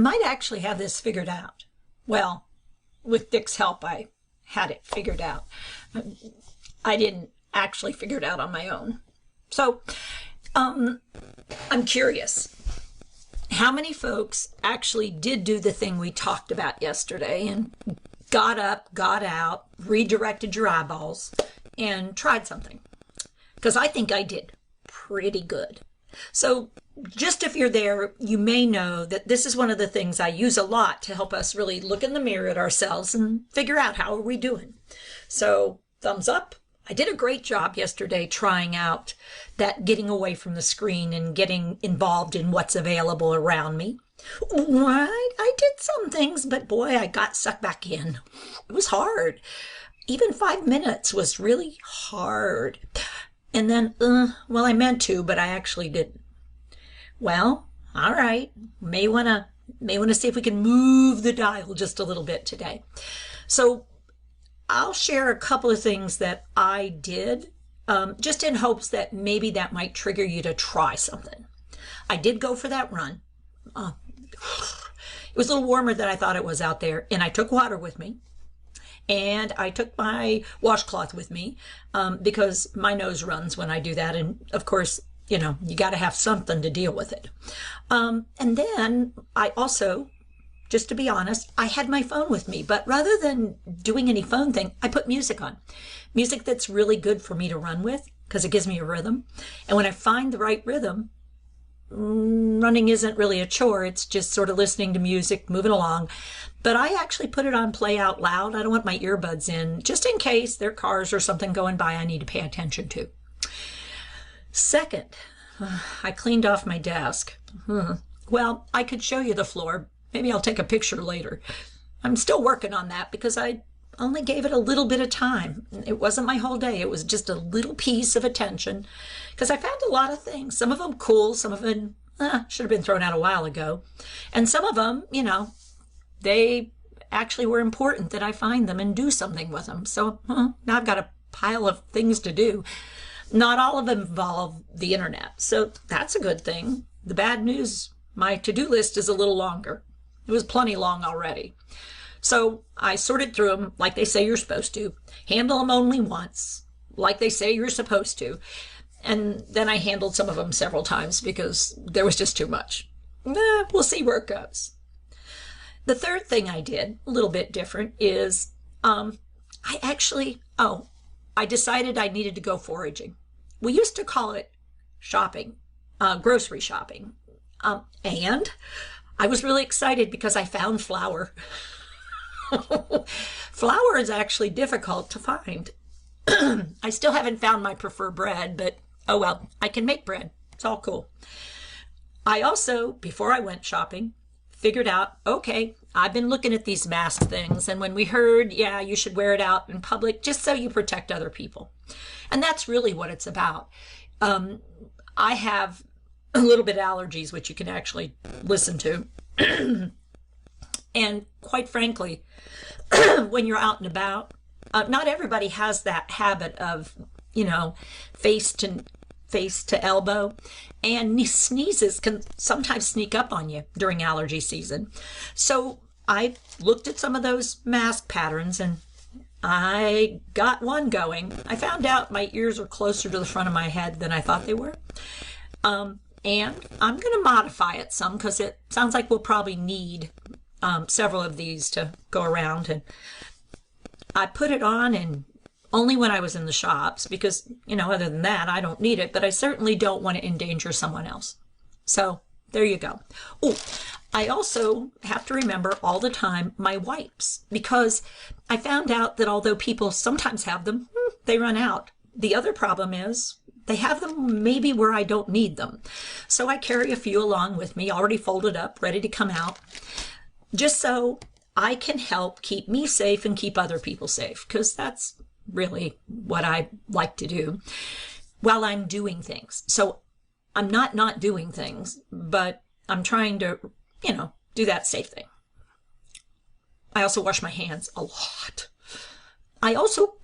might actually have this figured out. Well, with Dick's help, I had it figured out. I didn't actually figure it out on my own. So, I'm curious. How many folks actually did do the thing we talked about yesterday and got up, got out, redirected your eyeballs, and tried something? Because I think I did pretty good. So just if you're there, you may know that this is one of the things I use a lot to help us really look in the mirror at ourselves and figure out how are we doing. So thumbs up. I did a great job yesterday trying out that getting away from the screen and getting involved in what's available around me. Right, I did some things, but boy, I got sucked back in. It was hard. Even 5 minutes was really hard. And then, well, I meant to, but I actually didn't. Well, all right. May want to see if we can move the dial just a little bit today. So I'll share a couple of things that I did, just in hopes that maybe that might trigger you to try something. I did go for that run. It was a little warmer than I thought it was out there, and I took water with me. And I took my washcloth with me because my nose runs when I do that. And of course, you know, you got to have something to deal with it. And then I also, just to be honest, I had my phone with me. But rather than doing any phone thing, I put music on. Music that's really good for me to run with because it gives me a rhythm. And when I find the right rhythm, running isn't really a chore. It's just sort of listening to music, moving along. But I actually put it on play out loud. I don't want my earbuds in, just in case there are cars or something going by I need to pay attention to. Second, I cleaned off my desk. Well, I could show you the floor. Maybe I'll take a picture later. I'm still working on that because I only gave it a little bit of time. It wasn't my whole day. It was just a little piece of attention because I found a lot of things. Some of them cool, some of them should have been thrown out a while ago. And some of them, you know, they actually were important that I find them and do something with them. So now I've got a pile of things to do. Not all of them involve the internet. So that's a good thing. The bad news, my to-do list is a little longer. It was plenty long already. So I sorted through them like they say you're supposed to. Handle them only once, like they say you're supposed to. And then I handled some of them several times because there was just too much. We'll see where it goes. The third thing I did, a little bit different, is I decided I needed to go foraging. We used to call it shopping, grocery shopping. And I was really excited because I found flour. Flour is actually difficult to find. I still haven't found my preferred bread, but oh well, I can make bread. It's all cool. I also, before I went shopping, figured out, okay, I've been looking at these mask things, and when we heard, yeah, you should wear it out in public just so you protect other people. And that's really what it's about. I have a little bit of allergies, which you can actually listen to. And quite frankly, when you're out and about, not everybody has that habit of, you know, face to elbow, and sneezes can sometimes sneak up on you during allergy season. So I looked at some of those mask patterns and I got one going. I found out my ears are closer to the front of my head than I thought they were. And I'm going to modify it some because it sounds like we'll probably need several of these to go around. And I put it on, and only when I was in the shops because, you know, other than that, I don't need it, but I certainly don't want to endanger someone else. So there you go. Oh, I also have to remember all the time my wipes, because I found out that although people sometimes have them, they run out. The other problem is they have them maybe where I don't need them. So I carry a few along with me, already folded up, ready to come out, just so I can help keep me safe and keep other people safe, because that's really what I like to do while I'm doing things. So I'm not doing things, but I'm trying to, you know, do that safe thing. I also wash my hands a lot. I also,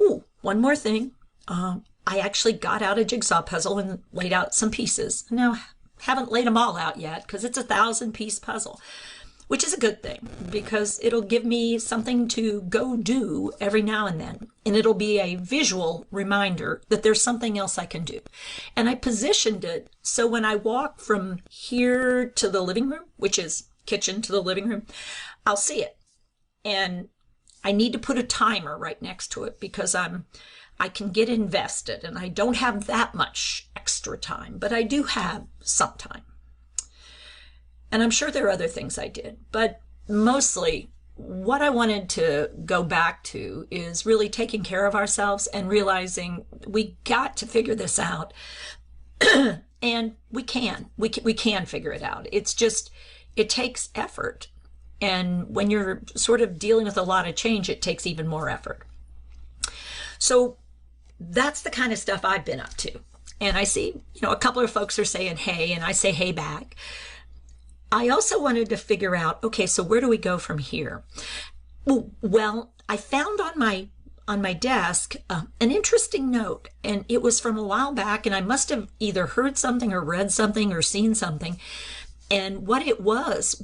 one more thing. I actually got out a jigsaw puzzle and laid out some pieces. Now, haven't laid them all out yet because it's a 1,000-piece puzzle. which is a good thing because it'll give me something to go do every now and then. And it'll be a visual reminder that there's something else I can do. And I positioned it so when I walk from here to the living room, which is kitchen to the living room, I'll see it. And I need to put a timer right next to it because I can get invested, and I don't have that much extra time, but I do have some time. And I'm sure there are other things I did, but mostly what I wanted to go back to is really taking care of ourselves and realizing we got to figure this out. And we can figure it out. It's just, it takes effort. And when you're sort of dealing with a lot of change, it takes even more effort. So that's the kind of stuff I've been up to. And I see, a couple of folks are saying, hey, and I say, hey back. I also wanted to figure out, okay, so where do we go from here? Well, I found on my desk an interesting note, and it was from a while back, and I must have either heard something or read something or seen something. And what it was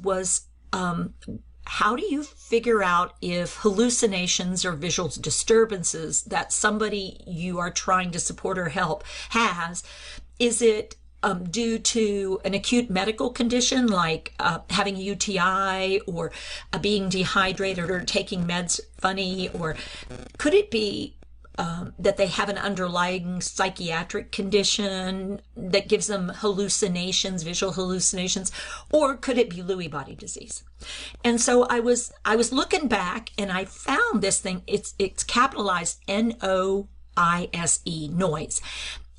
how do you figure out if hallucinations or visual disturbances that somebody you are trying to support or help has, is it due to an acute medical condition like having a UTI or being dehydrated or taking meds funny, or could it be that they have an underlying psychiatric condition that gives them hallucinations, visual hallucinations, or could it be Lewy body disease? And so I was looking back and I found this thing. It's capitalized NOISE, noise.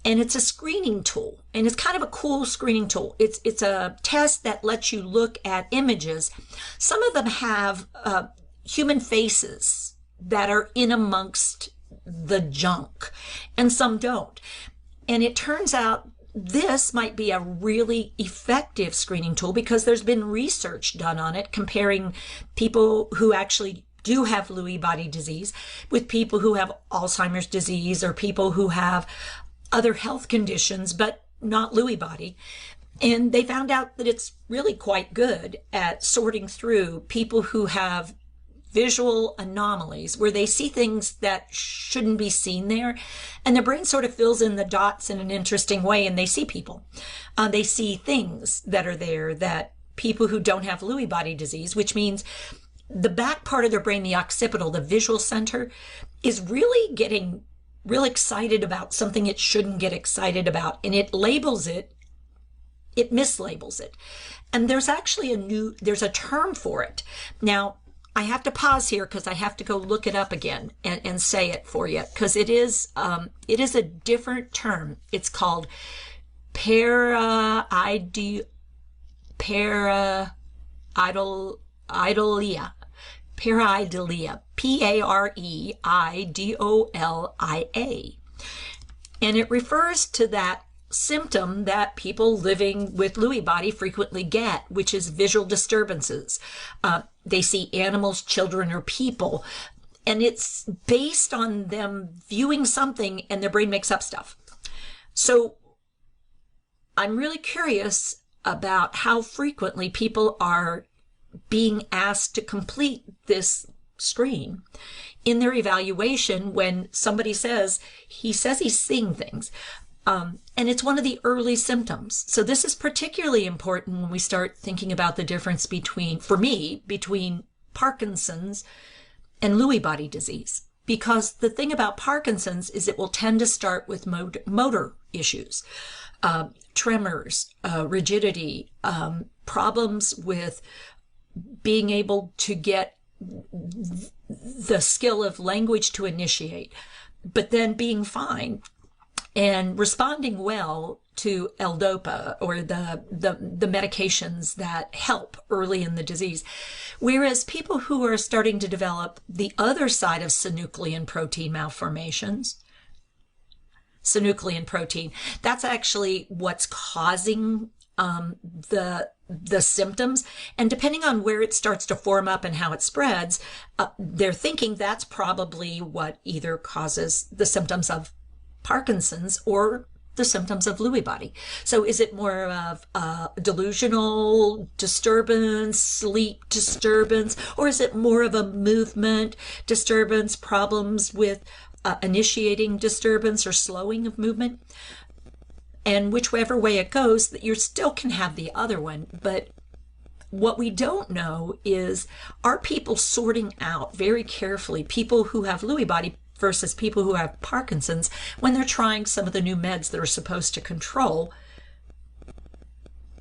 And it's a screening tool, and it's kind of a cool screening tool. It's a test that lets you look at images. Some of them have human faces that are in amongst the junk, and some don't. And it turns out this might be a really effective screening tool because there's been research done on it comparing people who actually do have Lewy body disease with people who have Alzheimer's disease or people who have other health conditions but not Lewy body. And they found out that it's really quite good at sorting through people who have visual anomalies where they see things that shouldn't be seen there, and their brain sort of fills in the dots in an interesting way, and they see people. They see things that are there that people who don't have Lewy body disease, which means the back part of their brain, the occipital, the visual center, is really getting real excited about something it shouldn't get excited about, and it labels it, it mislabels it. And there's actually there's a term for it. Now, I have to pause here because I have to go look it up again and say it for you, because it is a different term. It's called pareidolia. Pareidolia, Pareidolia. And it refers to that symptom that people living with Lewy body frequently get, which is visual disturbances. They see animals, children, or people, and it's based on them viewing something and their brain makes up stuff. So I'm really curious about how frequently people are being asked to complete this screen in their evaluation when somebody says he's seeing things. And it's one of the early symptoms. So this is particularly important when we start thinking about the difference between Parkinson's and Lewy body disease. Because the thing about Parkinson's is it will tend to start with motor issues, tremors, rigidity, problems with being able to get the skill of language to initiate, but then being fine and responding well to L-DOPA or the medications that help early in the disease. Whereas people who are starting to develop the other side of synuclein protein malformations, synuclein protein, that's actually what's causing the symptoms. And depending on where it starts to form up and how it spreads, they're thinking that's probably what either causes the symptoms of Parkinson's or the symptoms of Lewy body. So is it more of delusional disturbance, sleep disturbance, or is it more of a movement disturbance, problems with initiating disturbance or slowing of movement? And whichever way it goes, that you still can have the other one. But what we don't know is, are people sorting out very carefully people who have Lewy body versus people who have Parkinson's when they're trying some of the new meds that are supposed to control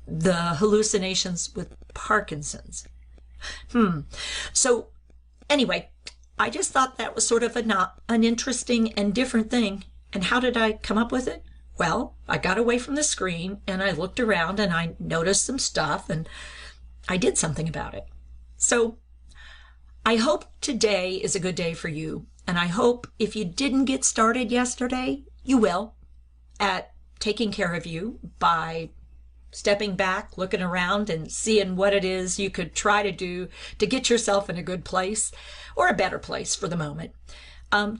the hallucinations with Parkinson's? So anyway, I just thought that was sort of an interesting and different thing. And how did I come up with it? Well, I got away from the screen and I looked around and I noticed some stuff and I did something about it. So I hope today is a good day for you. And I hope if you didn't get started yesterday, you will, at taking care of you by stepping back, looking around and seeing what it is you could try to do to get yourself in a good place or a better place for the moment,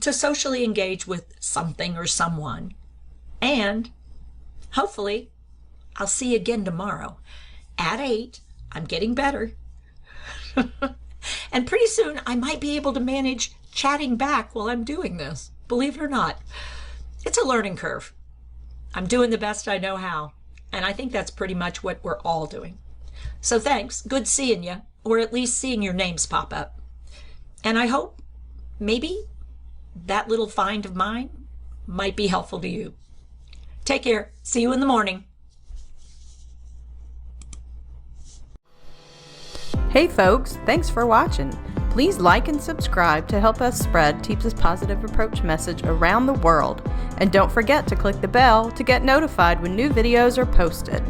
to socially engage with something or someone. And hopefully I'll see you again tomorrow at 8. I'm getting better. And pretty soon I might be able to manage chatting back while I'm doing this. Believe it or not, it's a learning curve. I'm doing the best I know how. And I think that's pretty much what we're all doing. So thanks. Good seeing you, or at least seeing your names pop up. And I hope maybe that little find of mine might be helpful to you. Take care. See you in the morning. Hey folks, thanks for watching. Please like and subscribe to help us spread Teepa's positive approach message around the world. And don't forget to click the bell to get notified when new videos are posted.